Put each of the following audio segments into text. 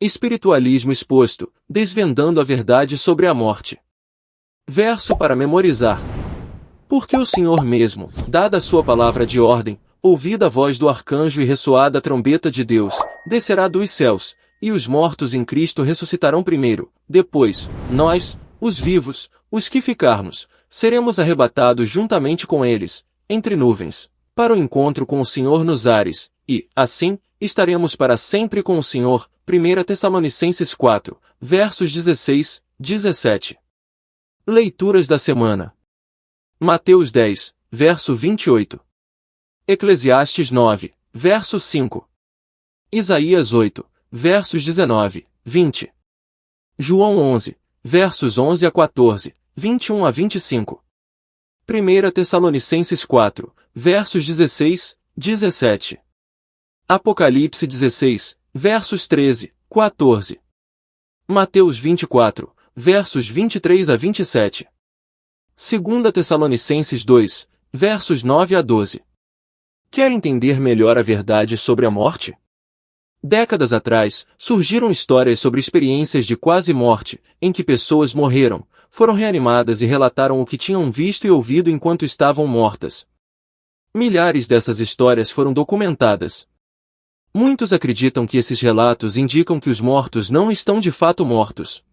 Espiritualismo exposto, desvendando a verdade sobre a morte. Verso para memorizar. Porque o Senhor mesmo, dada a sua palavra de ordem, ouvida a voz do arcanjo e ressoada a trombeta de Deus, descerá dos céus, e os mortos em Cristo ressuscitarão primeiro, depois, nós, os vivos, os que ficarmos, seremos arrebatados juntamente com eles, entre nuvens, para o encontro com o Senhor nos ares, e, assim, estaremos para sempre com o Senhor. 1 Tessalonicenses 4, versos 16, 17. Leituras da semana. Mateus 10, verso 28. Eclesiastes 9, verso 5. Isaías 8, versos 19, 20. João 11, versos 11 a 14, 21 a 25. 1 Tessalonicenses 4, versos 16, 17. Apocalipse 16, versos 13, 14. Mateus 24, versos 23 a 27. 2 Tessalonicenses 2, versos 9 a 12. Quer entender melhor a verdade sobre a morte? Décadas atrás, surgiram histórias sobre experiências de quase morte, em que pessoas morreram, foram reanimadas e relataram o que tinham visto e ouvido enquanto estavam mortas. Milhares dessas histórias foram documentadas. Muitos acreditam que esses relatos indicam que os mortos não estão de fato mortos.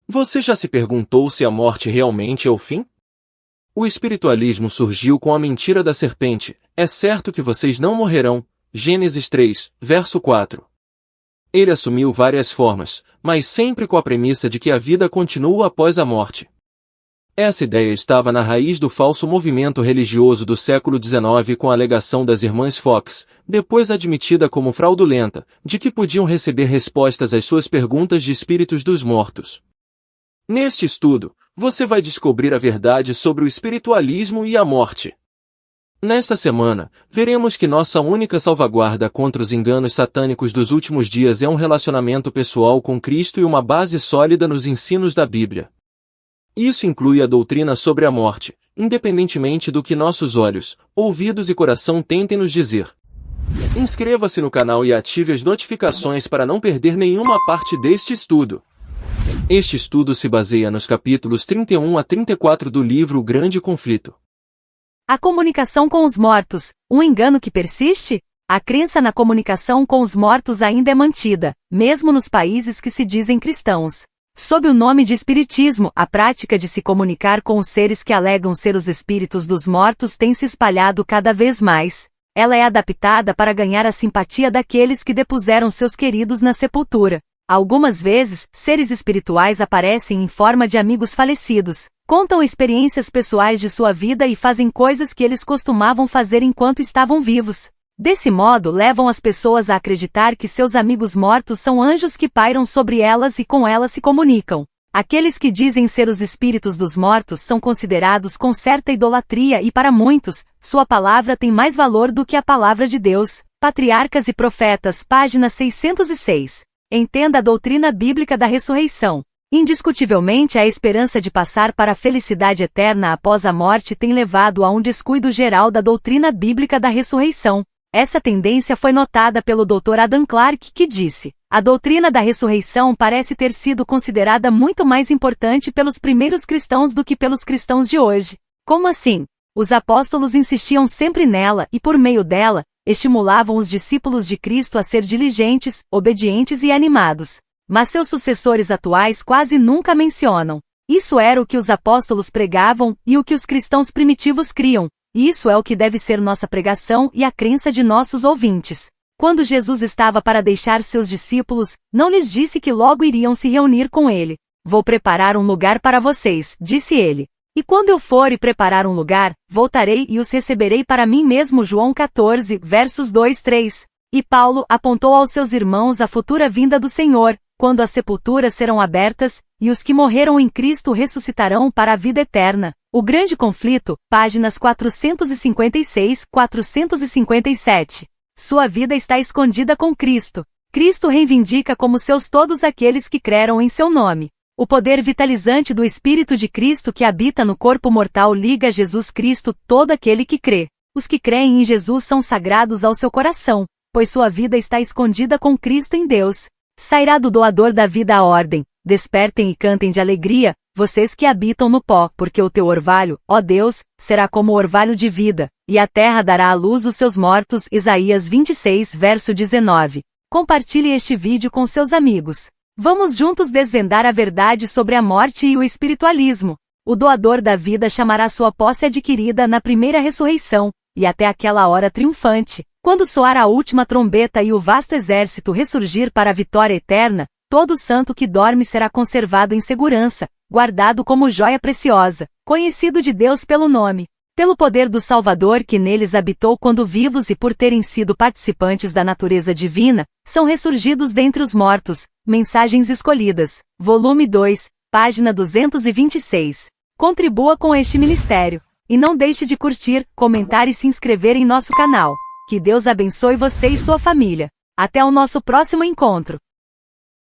Você já se perguntou se a morte realmente é o fim? O espiritualismo surgiu com a mentira da serpente: é certo que vocês não morrerão. Gênesis 3, verso 4. Ele assumiu várias formas, mas sempre com a premissa de que a vida continua após a morte. Essa ideia estava na raiz do falso movimento religioso do século XIX, com a alegação das irmãs Fox, depois admitida como fraudulenta, de que podiam receber respostas às suas perguntas de espíritos dos mortos. Neste estudo, você vai descobrir a verdade sobre o espiritualismo e a morte. Nesta semana, veremos que nossa única salvaguarda contra os enganos satânicos dos últimos dias é um relacionamento pessoal com Cristo e uma base sólida nos ensinos da Bíblia. Isso inclui a doutrina sobre a morte, independentemente do que nossos olhos, ouvidos e coração tentem nos dizer. Inscreva-se no canal e ative as notificações para não perder nenhuma parte deste estudo. Este estudo se baseia nos capítulos 31 a 34 do livro O Grande Conflito. A comunicação com os mortos, um engano que persiste? A crença na comunicação com os mortos ainda é mantida, mesmo nos países que se dizem cristãos. Sob o nome de espiritismo, a prática de se comunicar com os seres que alegam ser os espíritos dos mortos tem se espalhado cada vez mais. Ela é adaptada para ganhar a simpatia daqueles que depuseram seus queridos na sepultura. Algumas vezes, seres espirituais aparecem em forma de amigos falecidos, contam experiências pessoais de sua vida e fazem coisas que eles costumavam fazer enquanto estavam vivos. Desse modo, levam as pessoas a acreditar que seus amigos mortos são anjos que pairam sobre elas e com elas se comunicam. Aqueles que dizem ser os espíritos dos mortos são considerados com certa idolatria e, para muitos, sua palavra tem mais valor do que a palavra de Deus. Patriarcas e Profetas, página 606. Entenda a doutrina bíblica da ressurreição. Indiscutivelmente, a esperança de passar para a felicidade eterna após a morte tem levado a um descuido geral da doutrina bíblica da ressurreição. Essa tendência foi notada pelo Dr. Adam Clarke, que disse: a doutrina da ressurreição parece ter sido considerada muito mais importante pelos primeiros cristãos do que pelos cristãos de hoje. Como assim? Os apóstolos insistiam sempre nela e, por meio dela, estimulavam os discípulos de Cristo a ser diligentes, obedientes e animados. Mas seus sucessores atuais quase nunca mencionam. Isso era o que os apóstolos pregavam e o que os cristãos primitivos criam. Isso é o que deve ser nossa pregação e a crença de nossos ouvintes. Quando Jesus estava para deixar seus discípulos, não lhes disse que logo iriam se reunir com ele. Vou preparar um lugar para vocês, disse ele. E quando eu for e preparar um lugar, voltarei e os receberei para mim mesmo. João 14, versos 2-3. E Paulo apontou aos seus irmãos a futura vinda do Senhor, quando as sepulturas serão abertas, e os que morreram em Cristo ressuscitarão para a vida eterna. O Grande Conflito, páginas 456-457. Sua vida está escondida com Cristo. Cristo reivindica como seus todos aqueles que creram em seu nome. O poder vitalizante do Espírito de Cristo que habita no corpo mortal liga a Jesus Cristo todo aquele que crê. Os que creem em Jesus são sagrados ao seu coração, pois sua vida está escondida com Cristo em Deus. Sairá do doador da vida a ordem, despertem e cantem de alegria, vocês que habitam no pó, porque o teu orvalho, ó Deus, será como o orvalho de vida, e a terra dará à luz os seus mortos. Isaías 26, verso 19. Compartilhe este vídeo com seus amigos. Vamos juntos desvendar a verdade sobre a morte e o espiritualismo. O doador da vida chamará sua posse adquirida na primeira ressurreição, e até aquela hora triunfante, quando soar a última trombeta e o vasto exército ressurgir para a vitória eterna, todo santo que dorme será conservado em segurança, guardado como joia preciosa, conhecido de Deus pelo nome, pelo poder do Salvador que neles habitou quando vivos e por terem sido participantes da natureza divina, são ressurgidos dentre os mortos. Mensagens escolhidas. Volume 2, página 226. Contribua com este ministério. E não deixe de curtir, comentar e se inscrever em nosso canal. Que Deus abençoe você e sua família. Até o nosso próximo encontro.